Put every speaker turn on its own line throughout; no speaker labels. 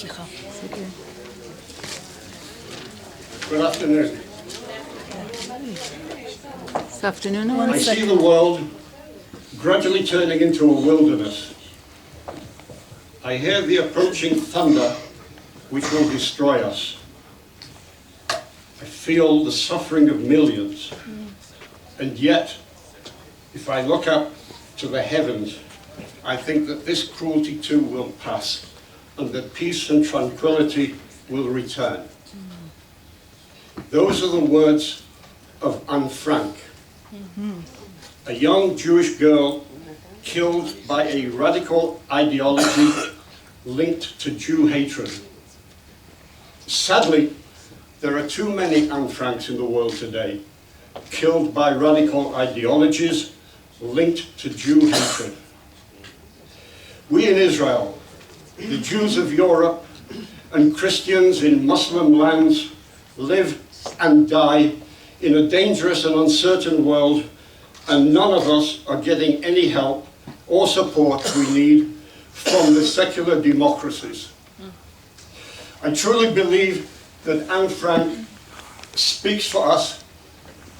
Good afternoon.
This afternoon,
I see the world gradually turning into a wilderness. I hear the approaching thunder which will destroy us. I feel the suffering of millions. And yet, if I look up to the heavens, I think that this cruelty too will pass, and that peace and tranquility will return. Those are the words of Anne Frank, a young Jewish girl killed by a radical ideology linked to Jew hatred. Sadly, there are too many Anne Franks in the world today, killed by radical ideologies linked to Jew hatred. We in Israel, the Jews of Europe, and Christians in Muslim lands live and die in a dangerous and uncertain world, and none of us are getting any help or support we need from the secular democracies. I truly believe that Anne Frank speaks for us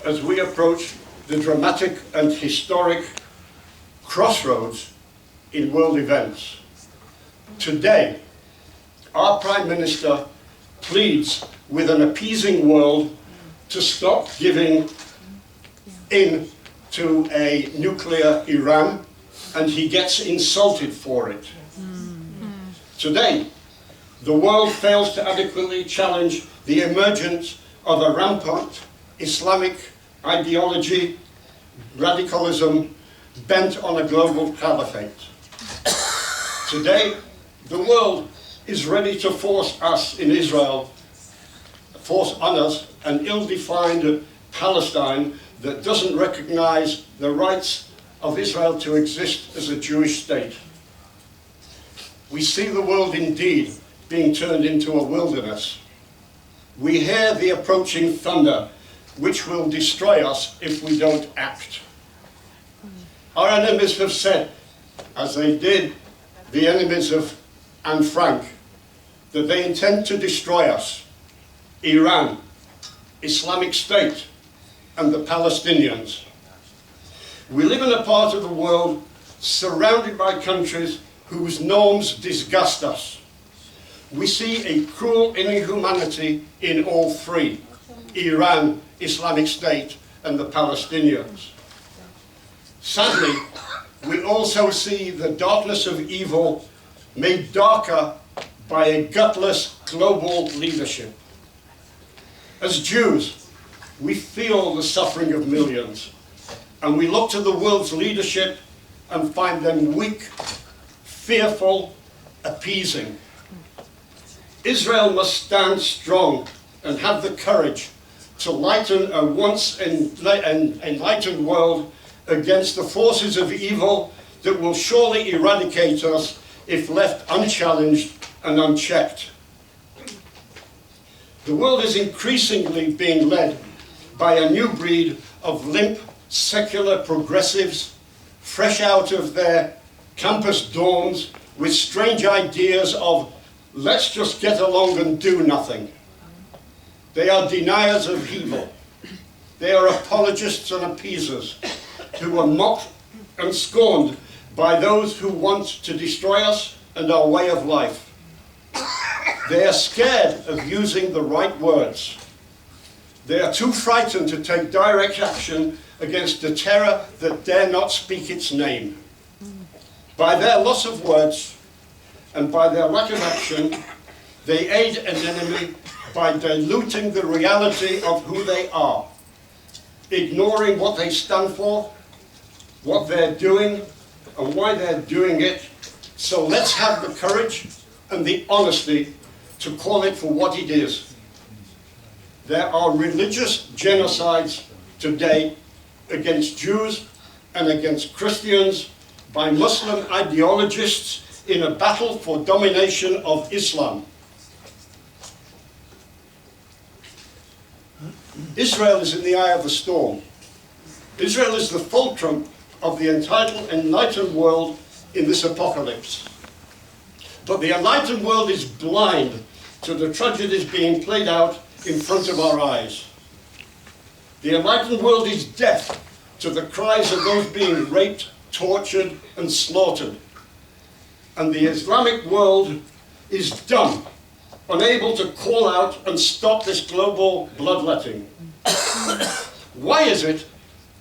as we approach the dramatic and historic crossroads in world events. Today, our Prime Minister pleads with an appeasing world to stop giving in to a nuclear Iran, and he gets insulted for it. Today, the world fails to adequately challenge the emergence of a rampant Islamic ideology, radicalism bent on a global caliphate. Today, the world is ready to force us in Israel, force on us an ill-defined Palestine that doesn't recognize the rights of Israel to exist as a Jewish state. We see the world indeed being turned into a wilderness. We hear the approaching thunder, which will destroy us if we don't act. Our enemies have said, as they did the enemies of Anne Frank, that they intend to destroy us, Iran, Islamic State, and the Palestinians. We live in a part of the world surrounded by countries whose norms disgust us. We see a cruel inhumanity in all three, Iran, Islamic State, and the Palestinians. Sadly, we also see the darkness of evil made darker by a gutless global leadership. As Jews, we feel the suffering of millions, and we look to the world's leadership and find them weak, fearful, appeasing. Israel must stand strong and have the courage to lighten a once enlightened world against the forces of evil that will surely eradicate us if left unchallenged and unchecked. The world is increasingly being led by a new breed of limp, secular progressives, fresh out of their campus dorms with strange ideas of let's just get along and do nothing. They are deniers of evil. They are apologists and appeasers who are mocked and scorned by those who want to destroy us and our way of life. They are scared of using the right words. They are too frightened to take direct action against the terror that dare not speak its name. By their loss of words and by their lack of action, they aid an enemy by diluting the reality of who they are, ignoring what they stand for, what they're doing, and why they're doing it. So let's have the courage and the honesty to call it for what it is. There are religious genocides today against Jews and against Christians by Muslim ideologists in a battle for domination of Islam. Israel is in the eye of the storm. Israel is the fulcrum of the enlightened world in this apocalypse. But the enlightened world is blind to the tragedies being played out in front of our eyes. The enlightened world is deaf to the cries of those being raped, tortured, and slaughtered. And the Islamic world is dumb, unable to call out and stop this global bloodletting. Why is it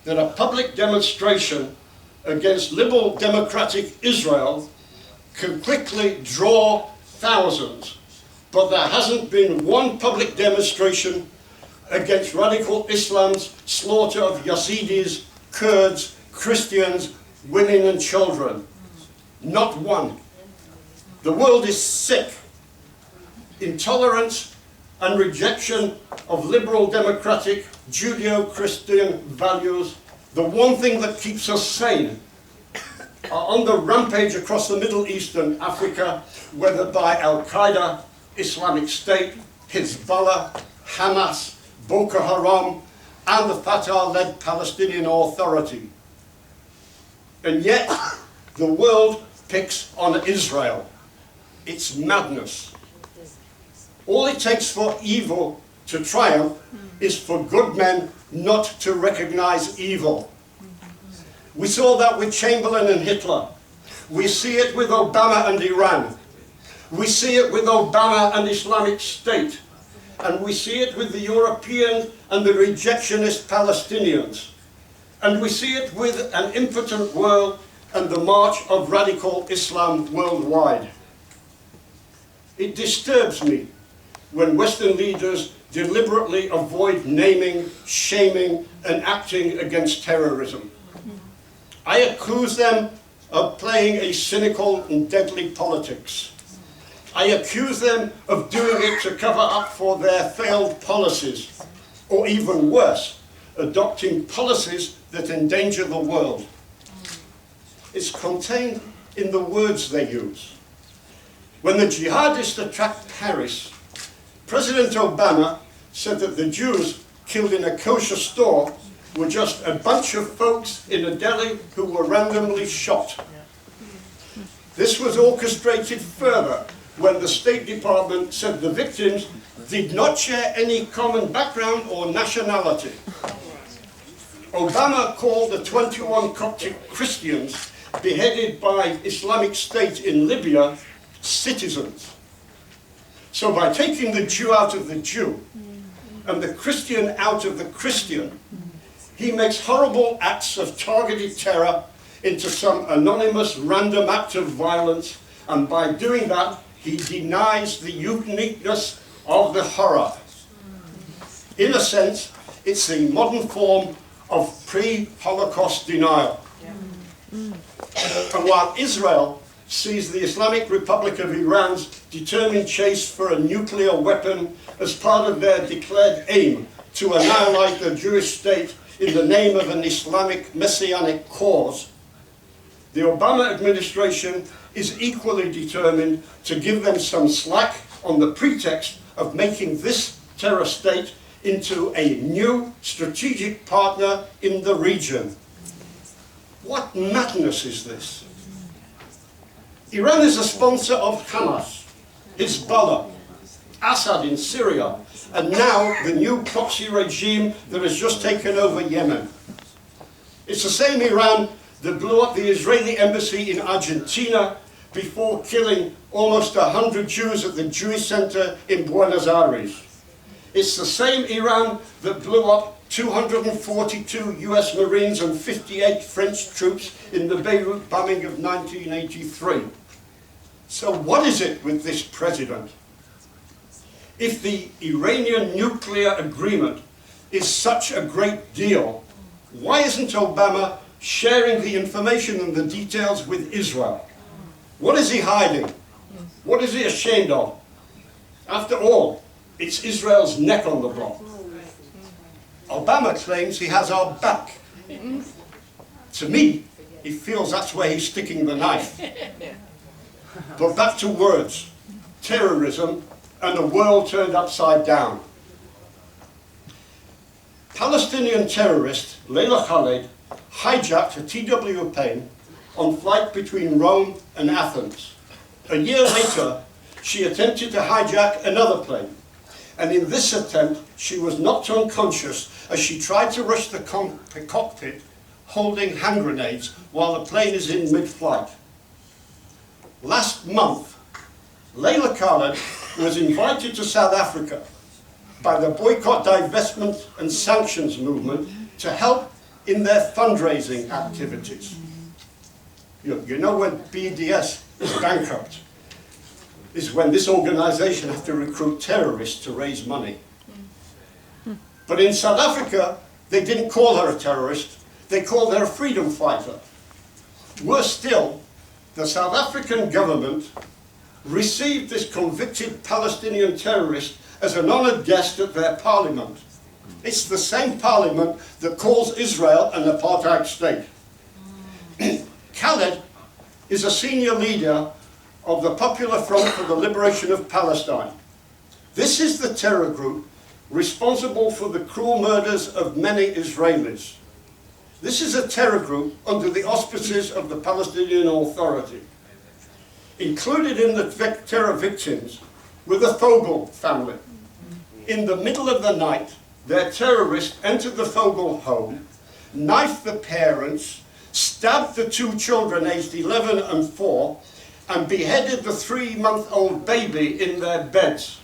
that a public demonstration against liberal democratic Israel can quickly draw thousands, but there hasn't been one public demonstration against radical Islam's slaughter of Yazidis, Kurds, Christians, women and children? Not one. The world is sick. Intolerance and rejection of liberal democratic Judeo-Christian values, the one thing that keeps us sane, are on the rampage across the Middle East and Africa, whether by Al-Qaeda, Islamic State, Hezbollah, Hamas, Boko Haram, and the Fatah-led Palestinian Authority. And yet, the world picks on Israel. It's madness. All it takes for evil to triumph is for good men not to recognize evil. We saw that with Chamberlain and Hitler. We see it with Obama and Iran. We see it with Obama and Islamic State. And we see it with the Europeans and the rejectionist Palestinians. And we see it with an impotent world and the march of radical Islam worldwide. It disturbs me when Western leaders deliberately avoid naming, shaming, and acting against terrorism. I accuse them of playing a cynical and deadly politics. I accuse them of doing it to cover up for their failed policies, or even worse, adopting policies that endanger the world. It's contained in the words they use. When the jihadists attacked Paris, President Obama said that the Jews killed in a kosher store were just a bunch of folks in a deli who were randomly shot. This was orchestrated further when the State Department said the victims did not share any common background or nationality. Obama called the 21 Coptic Christians beheaded by Islamic State in Libya citizens. So by taking the Jew out of the Jew and the Christian out of the Christian, he makes horrible acts of targeted terror into some anonymous random act of violence, and by doing that, he denies the uniqueness of the horror. In a sense, it's the modern form of pre-Holocaust denial. And while Israel sees the Islamic Republic of Iran's determined chase for a nuclear weapon as part of their declared aim to annihilate the Jewish state in the name of an Islamic messianic cause, the Obama administration is equally determined to give them some slack on the pretext of making this terror state into a new strategic partner in the region. What madness is this? Iran is a sponsor of Hamas, Hezbollah, Assad in Syria, and now the new proxy regime that has just taken over Yemen. It's the same Iran that blew up the Israeli embassy in Argentina before killing almost 100 Jews at the Jewish Center in Buenos Aires. It's the same Iran that blew up 242 US Marines and 58 French troops in the Beirut bombing of 1983. So what is it with this president? If the Iranian nuclear agreement is such a great deal, why isn't Obama sharing the information and the details with Israel? What is he hiding? What is he ashamed of? After all, it's Israel's neck on the block. Obama claims he has our back. To me, he feels that's where he's sticking the knife. But back to words, terrorism, and a world turned upside down. Palestinian terrorist Leila Khaled hijacked a TW plane on flight between Rome and Athens, A year later, she attempted to hijack another plane. And in this attempt, she was knocked unconscious as she tried to rush the cockpit holding hand grenades while the plane is in mid-flight. Last month, Layla Khaled was invited to South Africa by the Boycott, Divestment and Sanctions movement to help in their fundraising activities. You know when BDS is bankrupt, is when this organization has to recruit terrorists to raise money. But in South Africa, they didn't call her a terrorist, they called her a freedom fighter. Worse still, the South African government received this convicted Palestinian terrorist as an honored guest at their parliament. It's the same parliament that calls Israel an apartheid state. Khaled is a senior leader of the Popular Front for the Liberation of Palestine. This is the terror group responsible for the cruel murders of many Israelis. This is a terror group under the auspices of the Palestinian Authority. Included in the terror victims were the Fogel family. In the middle of the night, their terrorists entered the Fogel home, knifed the parents, stabbed the two children aged 11 and 4, and beheaded the 3-month-old baby in their beds.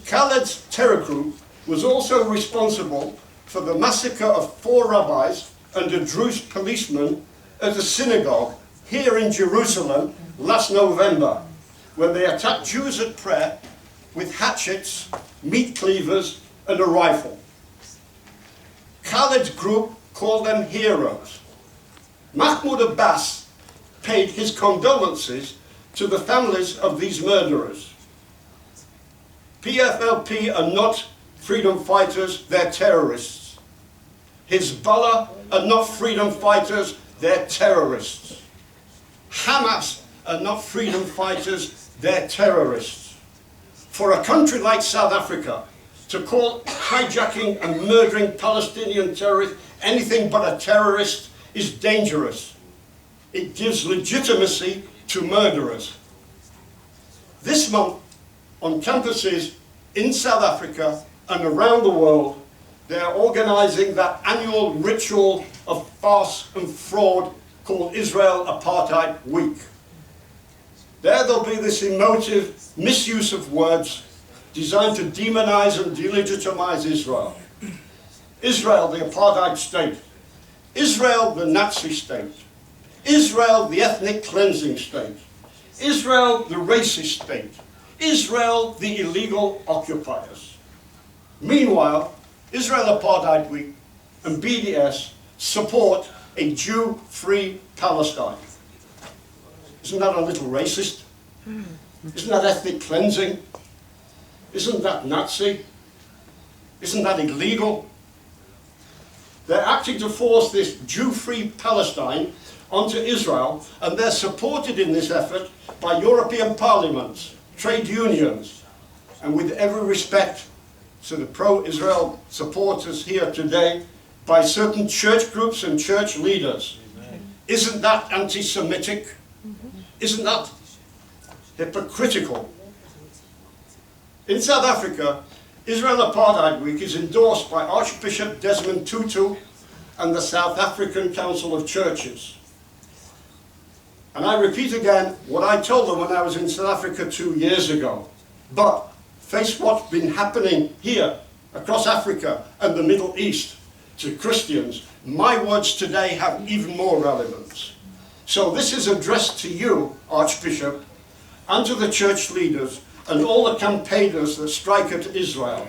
Khaled's terror group was also responsible for the massacre of 4 rabbis and a Druze policeman at a synagogue here in Jerusalem last November, when they attacked Jews at prayer with hatchets, meat cleavers, and a rifle. Khaled's group called them heroes. Mahmoud Abbas paid his condolences to the families of these murderers. PFLP are not freedom fighters, they're terrorists. Hezbollah are not freedom fighters, they're terrorists. Hamas are not freedom fighters, they're terrorists. For a country like South Africa to call hijacking and murdering Palestinian terrorists anything but a terrorist is dangerous. It gives legitimacy to murderers. This month, on campuses in South Africa and around the world, they are organizing that annual ritual of farce and fraud called Israel Apartheid Week. There there'll be this emotive misuse of words designed to demonize and delegitimize Israel. Israel, the apartheid state. Israel, the Nazi state. Israel, the ethnic cleansing state. Israel, the racist state. Israel, the illegal occupiers. Meanwhile, Israel Apartheid Week and BDS support a Jew-free Palestine. Isn't that a little racist? Isn't that ethnic cleansing? Isn't that Nazi? Isn't that illegal? They're acting to force this Jew-free Palestine onto Israel, and they're supported in this effort by European parliaments, trade unions, and with every respect to the pro-Israel supporters here today, by certain church groups and church leaders. Amen. Isn't that anti-Semitic? Isn't that hypocritical? In South Africa, Israel Apartheid Week is endorsed by Archbishop Desmond Tutu and the South African Council of Churches. And I repeat again what I told them when I was in South Africa 2 years ago. But face what's been happening here, across Africa and the Middle East, to Christians, my words today have even more relevance. So this is addressed to you, Archbishop, and to the church leaders and all the campaigners that strike at Israel.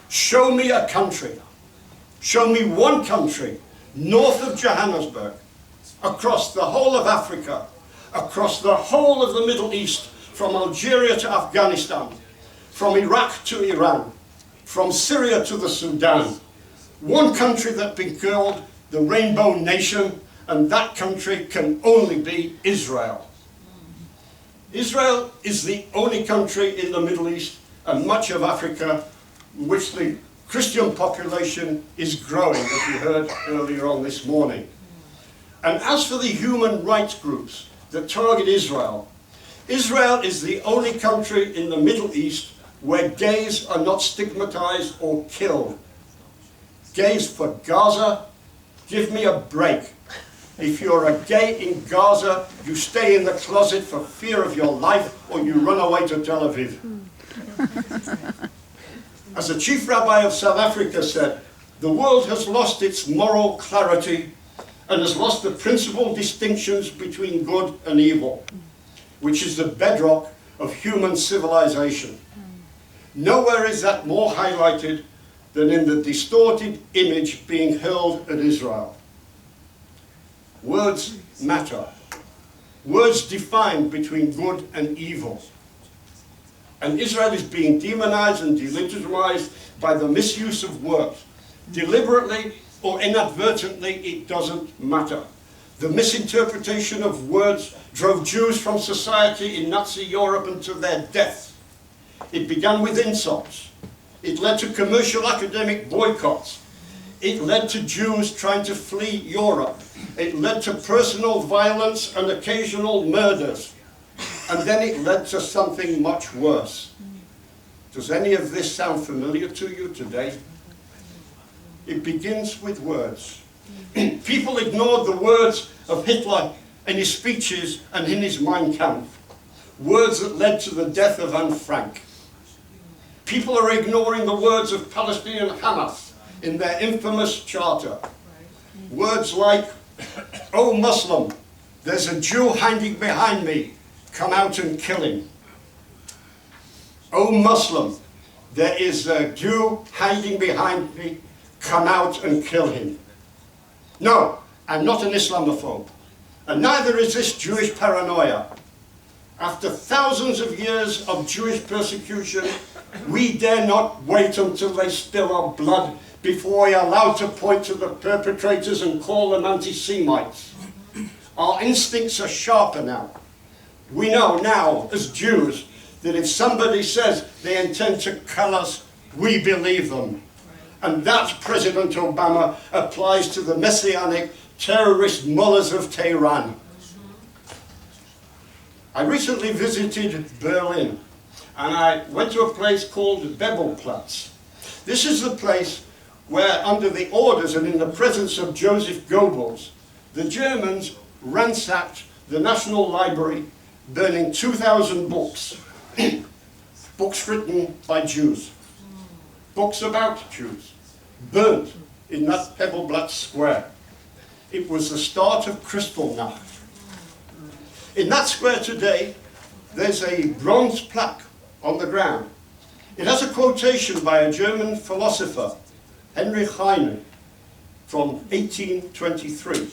Show me a country. Show me one country north of Johannesburg, across the whole of Africa, across the whole of the Middle East, from Algeria to Afghanistan, from Iraq to Iran, from Syria to the Sudan. One country that's been called the Rainbow Nation, and that country can only be Israel. Israel is the only country in the Middle East and much of Africa in which the Christian population is growing, as we heard earlier on this morning. And as for the human rights groups that target Israel, Israel is the only country in the Middle East where gays are not stigmatized or killed. Gays for Gaza, give me a break. If you're a gay in Gaza, you stay in the closet for fear of your life, or you run away to Tel Aviv. As the chief rabbi of South Africa said, the world has lost its moral clarity and has lost the principal distinctions between good and evil, which is the bedrock of human civilization. Nowhere is that more highlighted than in the distorted image being hurled at Israel. Words matter. Words define between good and evil. And Israel is being demonized and delegitimized by the misuse of words. Deliberately or inadvertently, it doesn't matter. The misinterpretation of words drove Jews from society in Nazi Europe unto their death. It began with insults. It led to commercial academic boycotts. It led to Jews trying to flee Europe. It led to personal violence and occasional murders. And then it led to something much worse. Does any of this sound familiar to you today? It begins with words. People ignored the words of Hitler in his speeches and in his Mein Kampf. Words that led to the death of Anne Frank. People are ignoring the words of Palestinian Hamas in their infamous charter. Words like, "Oh Muslim, there's a Jew hiding behind me, come out and kill him." "Oh Muslim, there is a Jew hiding behind me, come out and kill him." No, I'm not an Islamophobe, and neither is this Jewish paranoia. After thousands of years of Jewish persecution, we dare not wait until they spill our blood before we are allowed to point to the perpetrators and call them anti-Semites. Our instincts are sharper now. We know now, as Jews, that if somebody says they intend to kill us, we believe them. And that, President Obama, applies to the messianic terrorist mullahs of Tehran. I recently visited Berlin, and I went to a place called Bebelplatz. This is the place where, under the orders and in the presence of Joseph Goebbels, the Germans ransacked the National Library, burning 2,000 books. Books written by Jews. Books about Jews. Burnt in that Bebelplatz square. It was the start of Kristallnacht. In that square today, there's a bronze plaque on the ground. It has a quotation by a German philosopher, Heinrich Heine, from 1823.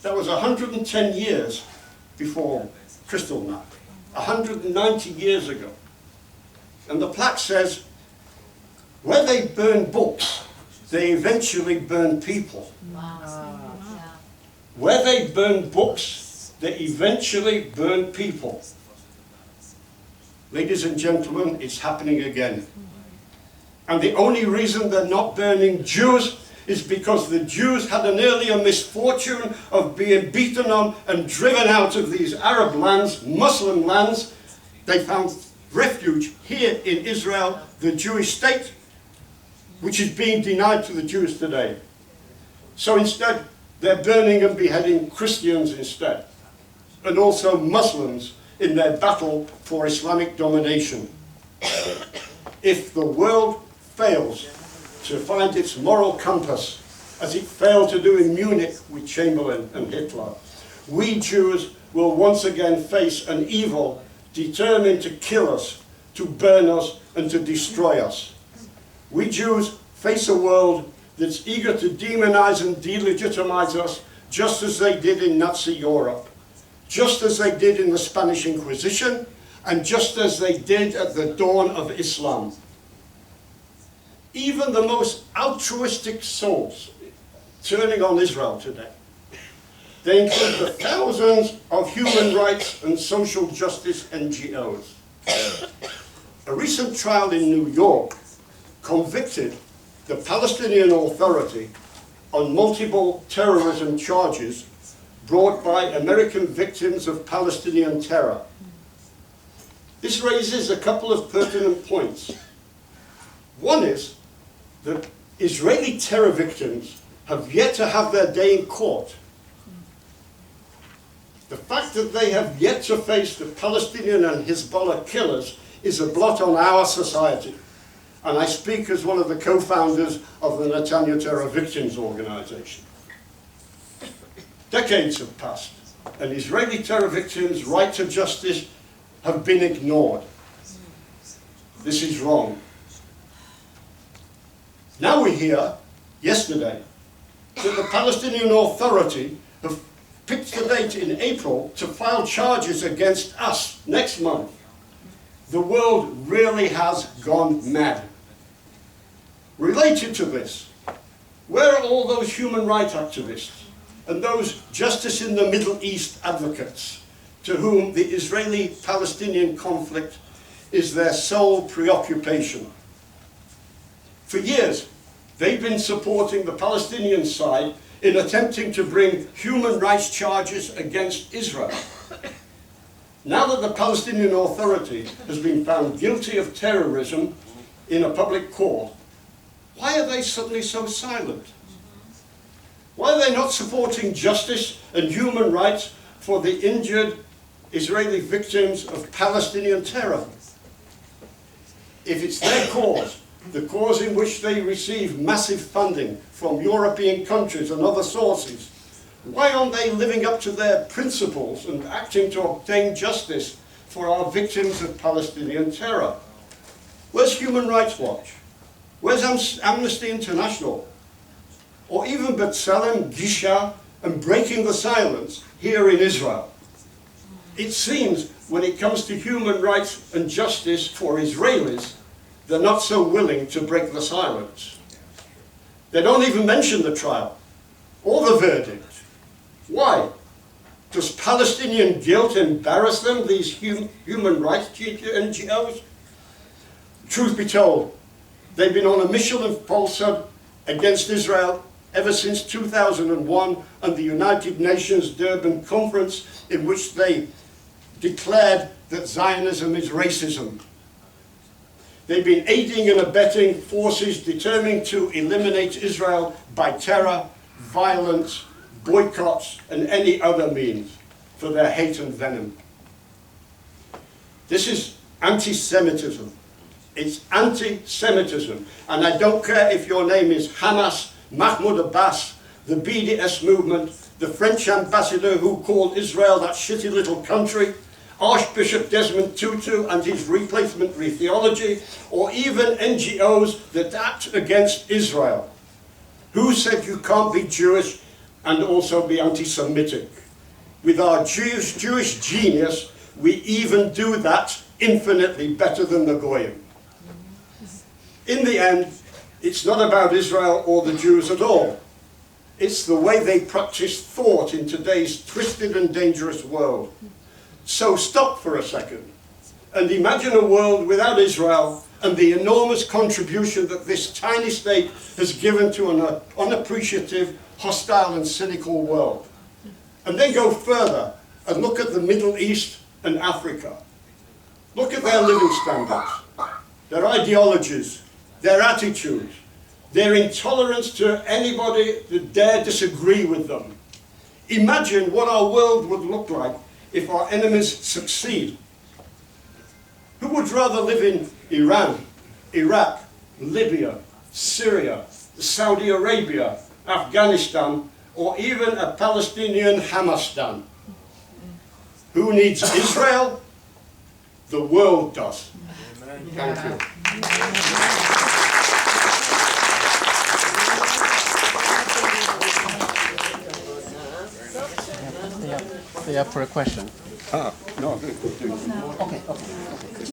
That was 110 years before Kristallnacht, 190 years ago. And the plaque says, where they burn books, they eventually burn people.
Wow.
Where they burn books, they eventually burn people. Ladies and gentlemen, it's happening again. And the only reason they're not burning Jews is because the Jews had an earlier misfortune of being beaten on and driven out of these Arab lands, Muslim lands. They found refuge here in Israel, the Jewish state, which is being denied to the Jews today. So instead, they're burning and beheading Christians instead, and also Muslims in their battle for Islamic domination. If the world fails to find its moral compass, as it failed to do in Munich with Chamberlain and Hitler, we Jews will once again face an evil determined to kill us, to burn us, and to destroy us. We Jews face a world that's eager to demonize and delegitimize us, just as they did in Nazi Europe, just as they did in the Spanish Inquisition, and just as they did at the dawn of Islam. Even the most altruistic souls turning on Israel today. They include the thousands of human rights and social justice NGOs. A recent trial in New York convicted the Palestinian Authority on multiple terrorism charges brought by American victims of Palestinian terror. This raises a couple of pertinent points. One is that Israeli terror victims have yet to have their day in court. The fact that they have yet to face the Palestinian and Hezbollah killers is a blot on our society. And I speak as one of the co-founders of the Netanya Terror Victims Organization. Decades have passed, and Israeli terror victims' right to justice have been ignored. This is wrong. Now we hear, yesterday, that the Palestinian Authority have picked a date in April to file charges against us next month. The world really has gone mad. Related to this, where are all those human rights activists and those justice in the Middle East advocates to whom the Israeli-Palestinian conflict is their sole preoccupation? For years, they've been supporting the Palestinian side in attempting to bring human rights charges against Israel. Now that the Palestinian Authority has been found guilty of terrorism in a public court, why are they suddenly so silent? Why are they not supporting justice and human rights for the injured Israeli victims of Palestinian terror? If it's their cause, the cause in which they receive massive funding from European countries and other sources, why aren't they living up to their principles and acting to obtain justice for our victims of Palestinian terror? Where's Human Rights Watch? Where's Amnesty International? Or even B'Tselem, Gisha, and Breaking the Silence here in Israel? It seems when it comes to human rights and justice for Israelis, they're not so willing to break the silence. They don't even mention the trial or the verdict. Why? Does Palestinian guilt embarrass them, these human rights NGOs? Truth be told, they've been on a mission of falsehood against Israel ever since 2001 and the United Nations Durban Conference, in which they declared that Zionism is racism. They've been aiding and abetting forces determined to eliminate Israel by terror, violence, boycotts, and any other means for their hate and venom. This is anti-Semitism. It's anti-Semitism. And I don't care if your name is Hamas, Mahmoud Abbas, the BDS movement, the French ambassador who called Israel that shitty little country, Archbishop Desmond Tutu and his replacement theology, or even NGOs that act against Israel. Who said you can't be Jewish and also be anti-Semitic? With our Jewish genius, we even do that infinitely better than the Goyim. In the end, it's not about Israel or the Jews at all. It's the way they practice thought in today's twisted and dangerous world. So stop for a second and imagine a world without Israel and the enormous contribution that this tiny state has given to an unappreciative, hostile and cynical world. And then go further and look at the Middle East and Africa. Look at their living standards, their ideologies, their attitudes, their intolerance to anybody that dare disagree with them. Imagine what our world would look like if our enemies succeed. Who would rather live in Iran, Iraq, Libya, Syria, Saudi Arabia, Afghanistan, or even a Palestinian Hamastan? Who needs Israel? The world does. Thank you.
Stay up for a question.
No,
Okay.